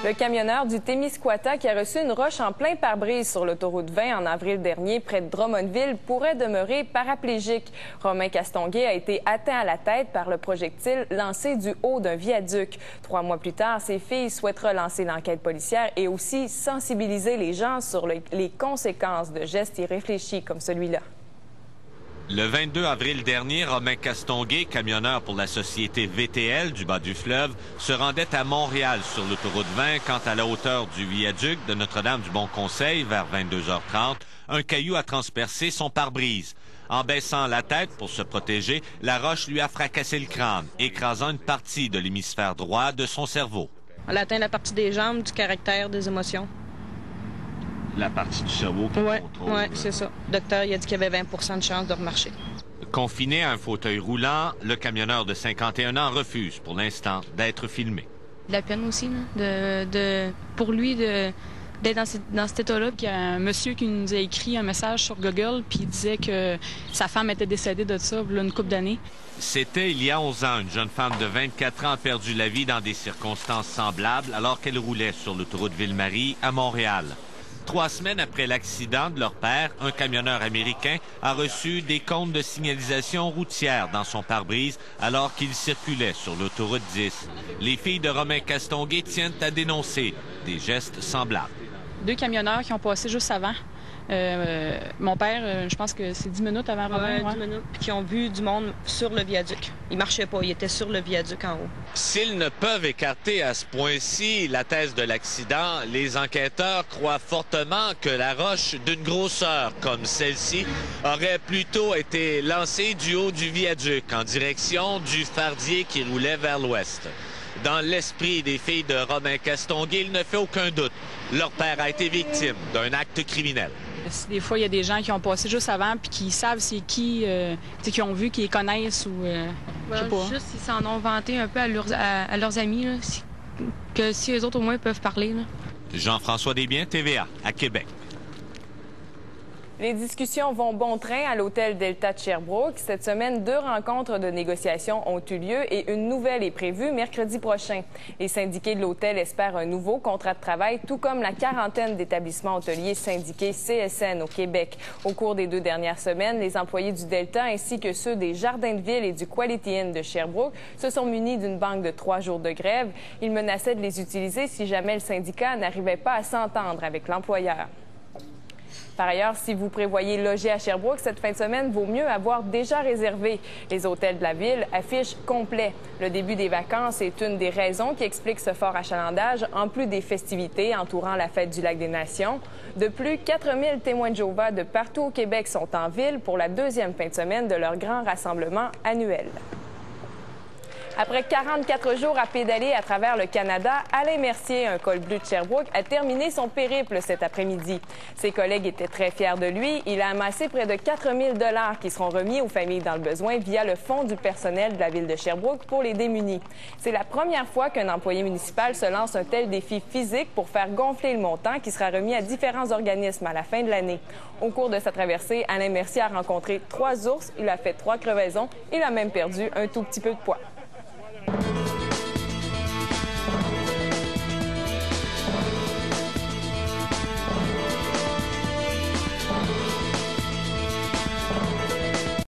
Le camionneur du Témiscouata qui a reçu une roche en plein pare-brise sur l'autoroute 20 en avril dernier près de Drummondville pourrait demeurer paraplégique. Romain Castonguay a été atteint à la tête par le projectile lancé du haut d'un viaduc. 3 mois plus tard, ses filles souhaitent relancer l'enquête policière et aussi sensibiliser les gens sur les conséquences de gestes irréfléchis comme celui-là. Le 22 avril dernier, Romain Castonguay, camionneur pour la société VTL du bas du fleuve, se rendait à Montréal sur l'autoroute 20 quand à la hauteur du viaduc de Notre-Dame-du-Bon-Conseil, vers 22h30, un caillou a transpercé son pare-brise. En baissant la tête pour se protéger, la roche lui a fracassé le crâne, écrasant une partie de l'hémisphère droit de son cerveau. Elle a atteint la partie des jambes, du caractère, des émotions. La partie du cerveau qui contrôle. Oui, c'est ça. Le docteur il a dit qu'il y avait 20 de chance de remarcher. Confiné à un fauteuil roulant, le camionneur de 51 ans refuse pour l'instant d'être filmé. La peine aussi, là, pour lui d'être dans cet état-là. Il y a un monsieur qui nous a écrit un message sur Google, puis il disait que sa femme était décédée de ça, il y a une couple d'années. C'était il y a 11 ans. Une jeune femme de 24 ans a perdu la vie dans des circonstances semblables alors qu'elle roulait sur l'autoroute Ville-Marie à Montréal. 3 semaines après l'accident de leur père, un camionneur américain a reçu des comptes de signalisation routière dans son pare-brise alors qu'il circulait sur l'autoroute 10. Les filles de Romain Castonguay tiennent à dénoncer des gestes semblables. 2 camionneurs qui ont passé juste avant. Mon père, je pense que c'est 10 minutes avant Romain. 10 minutes, puis qui ont vu du monde sur le viaduc. Il marchait pas, il était sur le viaduc en haut. S'ils ne peuvent écarter à ce point-ci la thèse de l'accident, les enquêteurs croient fortement que la roche d'une grosseur comme celle-ci aurait plutôt été lancée du haut du viaduc en direction du fardier qui roulait vers l'ouest. Dans l'esprit des filles de Romain Castonguay, il ne fait aucun doute. Leur père a été victime d'un acte criminel. Des fois, il y a des gens qui ont passé juste avant puis qui savent c'est qui qui ont vu, qui les connaissent ou je sais pas. Juste, ils s'en ont vanté un peu à leurs amis, là, que si eux autres au moins peuvent parler. Là. Jean-François Desbiens, TVA, à Québec. Les discussions vont bon train à l'hôtel Delta de Sherbrooke. Cette semaine, 2 rencontres de négociation ont eu lieu et une nouvelle est prévue mercredi prochain. Les syndiqués de l'hôtel espèrent un nouveau contrat de travail, tout comme la quarantaine d'établissements hôteliers syndiqués CSN au Québec. Au cours des 2 dernières semaines, les employés du Delta ainsi que ceux des Jardins de Ville et du Quality Inn de Sherbrooke se sont munis d'une banque de 3 jours de grève. Ils menaçaient de les utiliser si jamais le syndicat n'arrivait pas à s'entendre avec l'employeur. Par ailleurs, si vous prévoyez loger à Sherbrooke cette fin de semaine, vaut mieux avoir déjà réservé. Les hôtels de la ville affichent complet. Le début des vacances est une des raisons qui explique ce fort achalandage, en plus des festivités entourant la fête du Lac des Nations. De plus, 4000 témoins de Jéhovah de partout au Québec sont en ville pour la 2e fin de semaine de leur grand rassemblement annuel. Après 44 jours à pédaler à travers le Canada, Alain Mercier, un col bleu de Sherbrooke, a terminé son périple cet après-midi. Ses collègues étaient très fiers de lui. Il a amassé près de 4000 $ qui seront remis aux familles dans le besoin via le fonds du personnel de la ville de Sherbrooke pour les démunis. C'est la première fois qu'un employé municipal se lance un tel défi physique pour faire gonfler le montant qui sera remis à différents organismes à la fin de l'année. Au cours de sa traversée, Alain Mercier a rencontré 3 ours, il a fait 3 crevaisons, il a même perdu un tout petit peu de poids.